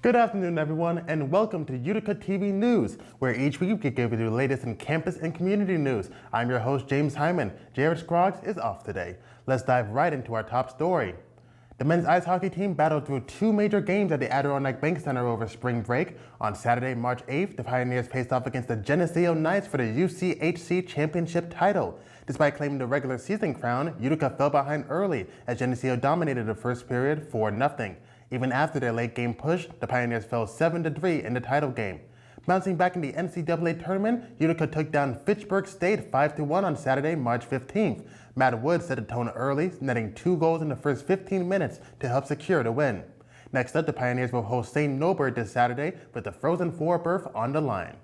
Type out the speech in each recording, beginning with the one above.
Good afternoon, everyone, and welcome to UticaTV News, where each week we give you the latest in campus and community news. I'm your host, James Hyman. Jared Scroggs is off today. Let's dive right into our top story. The men's ice hockey team battled through two major games at the Adirondack Bank Center over spring break. On Saturday, March 8th, the Pioneers faced off against the Geneseo Knights for the UCHC championship title. Despite claiming the regular season crown, Utica fell behind early as Geneseo dominated the first period 4-0. Even after their late game push, the Pioneers fell 7-3 in the title game. Bouncing back in the NCAA tournament, Utica took down Fitchburg State 5-1 on Saturday, March 15th. Matt Wood set the tone early, netting 2 goals in the first 15 minutes to help secure the win. Next up, the Pioneers will host St. Norbert this Saturday with the Frozen Four berth on the line.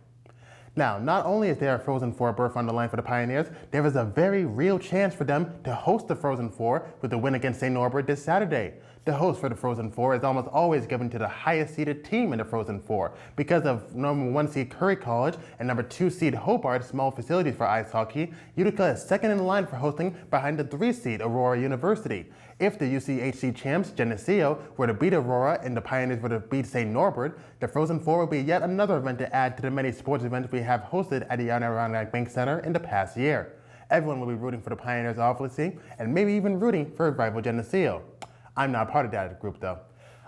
Now, not only is there a Frozen Four berth on the line for the Pioneers, there is a very real chance for them to host the Frozen Four with the win against St. Norbert this Saturday. The host for the Frozen Four is almost always given to the highest seeded team in the Frozen Four because of number 1 seed Curry College and number 2 seed Hobart small facilities for ice hockey. Utica is second in line for hosting behind the 3 seed Aurora University. If the UCHC champs Geneseo were to beat Aurora and the Pioneers were to beat St. Norbert, the Frozen Four will be yet another event to add to the many sports events we have hosted at the Adirondack Bank Center in the past year. Everyone will be rooting for the Pioneers obviously, and maybe even rooting for rival Geneseo. I'm not part of that group though.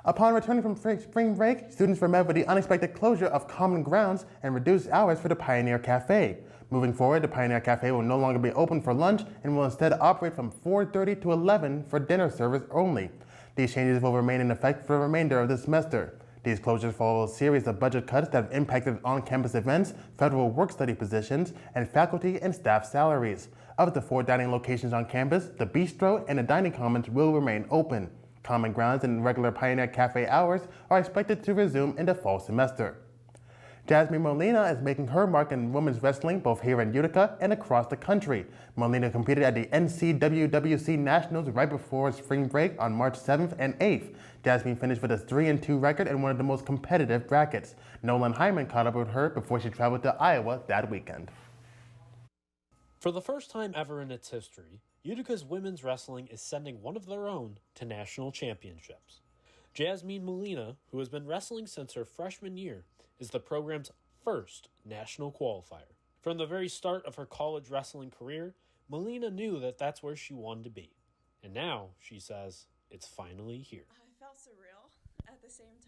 Upon returning from spring break, students were met with the unexpected closure of common grounds and reduced hours for the Pioneer Cafe. Moving forward, the Pioneer Cafe will no longer be open for lunch and will instead operate from 4:30 to 11 for dinner service only. These changes will remain in effect for the remainder of the semester. These closures follow a series of budget cuts that have impacted on-campus events, federal work-study positions, and faculty and staff salaries. Of the 4 dining locations on campus, the bistro and the dining commons will remain open. Common grounds and regular Pioneer Cafe hours are expected to resume in the fall semester. Jasmine Molina is making her mark in women's wrestling both here in Utica and across the country. Molina competed at the NCWWC Nationals right before spring break on March 7th and 8th. Jasmine finished with a 3-2 record in one of the most competitive brackets. Nolan Hyman caught up with her before she traveled to Iowa that weekend. For the first time ever in its history, Utica's women's wrestling is sending one of their own to national championships. Jasmine Molina, who has been wrestling since her freshman year, is the program's first national qualifier. From the very start of her college wrestling career, Molina knew that that's where she wanted to be. And now, she says, it's finally here. I felt surreal at the same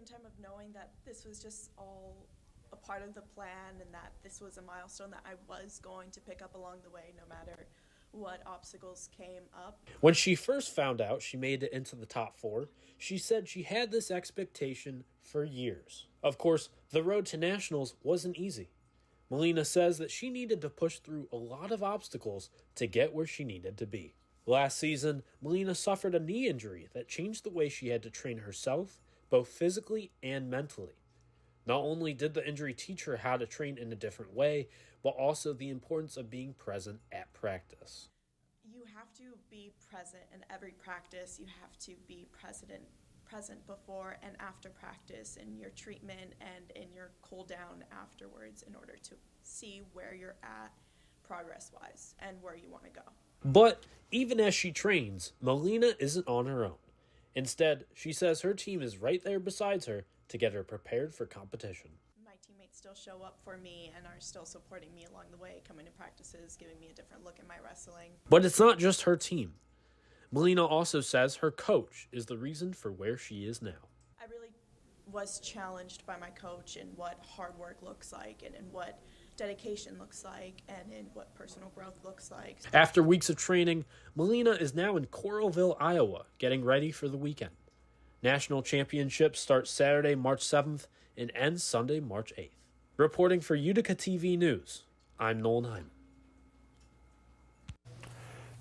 time of knowing that this was just all a part of the plan and that this was a milestone that I was going to pick up along the way no matter what obstacles came up. When she first found out she made it into the top 4, she said she had this expectation for years. Of course, the road to nationals wasn't easy. Molina says that she needed to push through a lot of obstacles to get where she needed to be. Last season, Molina suffered a knee injury that changed the way she had to train herself, both physically and mentally. Not only did the injury teach her how to train in a different way, but also the importance of being present at practice. You have to be present in every practice. You have to be present before and after practice in your treatment and in your cool down afterwards in order to see where you're at progress-wise and where you want to go. But even as she trains, Molina isn't on her own. Instead, she says her team is right there beside her to get her prepared for competition. My teammates still show up for me and are still supporting me along the way, coming to practices, giving me a different look at my wrestling. But it's not just her team. Molina also says her coach is the reason for where she is now. I really was challenged by my coach in what hard work looks like and in what dedication looks like and in what personal growth looks like. After weeks of training, Molina is now in Coralville, Iowa, getting ready for the weekend. National Championships start Saturday, March 7th and ends Sunday, March 8th. Reporting for UticaTV News, I'm Nolan Hyman.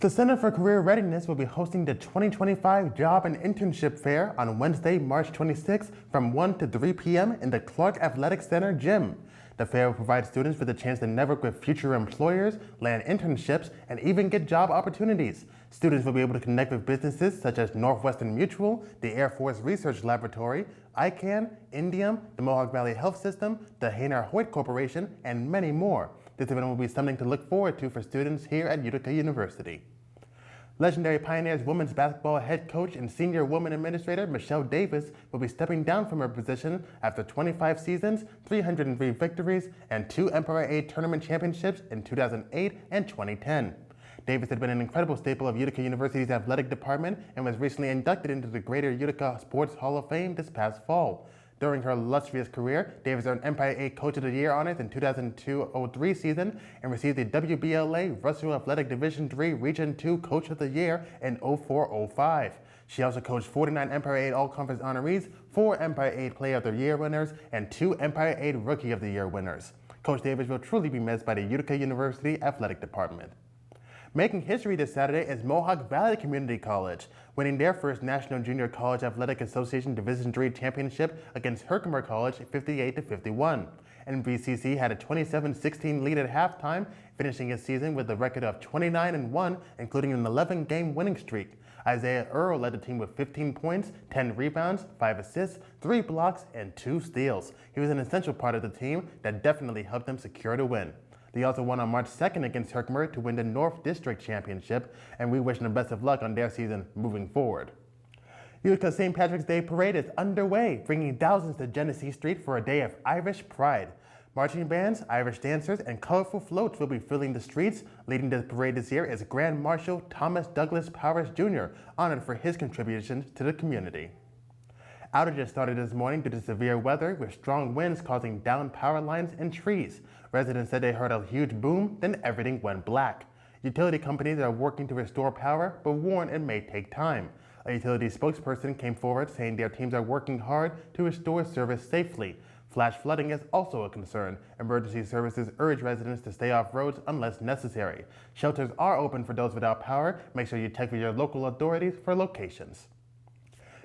The Center for Career Readiness will be hosting the 2025 Job and Internship Fair on Wednesday, March 26th from 1 to 3 p.m. in the Clark Athletic Center gym. The fair will provide students with a chance to network with future employers, land internships, and even get job opportunities. Students will be able to connect with businesses such as Northwestern Mutual, the Air Force Research Laboratory, ICANN, Indium, the Mohawk Valley Health System, the Hainer Hoyt Corporation, and many more. This event will be something to look forward to for students here at Utica University. Legendary Pioneers women's basketball head coach and senior woman administrator Michelle Davis will be stepping down from her position after 25 seasons, 303 victories, and 2 Empire 8 tournament championships in 2008 and 2010. Davis had been an incredible staple of Utica University's athletic department and was recently inducted into the Greater Utica Sports Hall of Fame this past fall. During her illustrious career, Davis earned Empire 8 Coach of the Year honors in 2002-03 season and received the WBLA Russell Athletic Division III Region II Coach of the Year in 04-05. She also coached 49 Empire 8 All-Conference honorees, 4 Empire 8 Player of the Year winners, and 2 Empire 8 Rookie of the Year winners. Coach Davis will truly be missed by the Utica University Athletic Department. Making history this Saturday is Mohawk Valley Community College, winning their first National Junior College Athletic Association Division III championship against Herkimer College 58-51. NVCC had a 27-16 lead at halftime, finishing its season with a record of 29-1, including an 11-game winning streak. Isaiah Earl led the team with 15 points, 10 rebounds, 5 assists, 3 blocks, and 2 steals. He was an essential part of the team that definitely helped them secure the win. They also won on March 2nd against Herkimer to win the North District Championship, and we wish them best of luck on their season moving forward. Utica's St. Patrick's Day Parade is underway, bringing thousands to Genesee Street for a day of Irish pride. Marching bands, Irish dancers, and colorful floats will be filling the streets. Leading the parade this year is Grand Marshal Thomas Douglas Powers Jr., honored for his contributions to the community. Outages started this morning due to severe weather, with strong winds causing downed power lines and trees. Residents said they heard a huge boom, then everything went black. Utility companies are working to restore power, but warn it may take time. A utility spokesperson came forward saying their teams are working hard to restore service safely. Flash flooding is also a concern. Emergency services urge residents to stay off roads unless necessary. Shelters are open for those without power. Make sure you check with your local authorities for locations.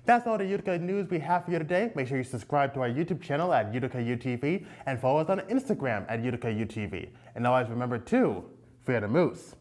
That's all the Utica news we have for you today. Make sure you subscribe to our YouTube channel at UticaUTV and follow us on Instagram at UticaUTV. And always remember to fear the moose.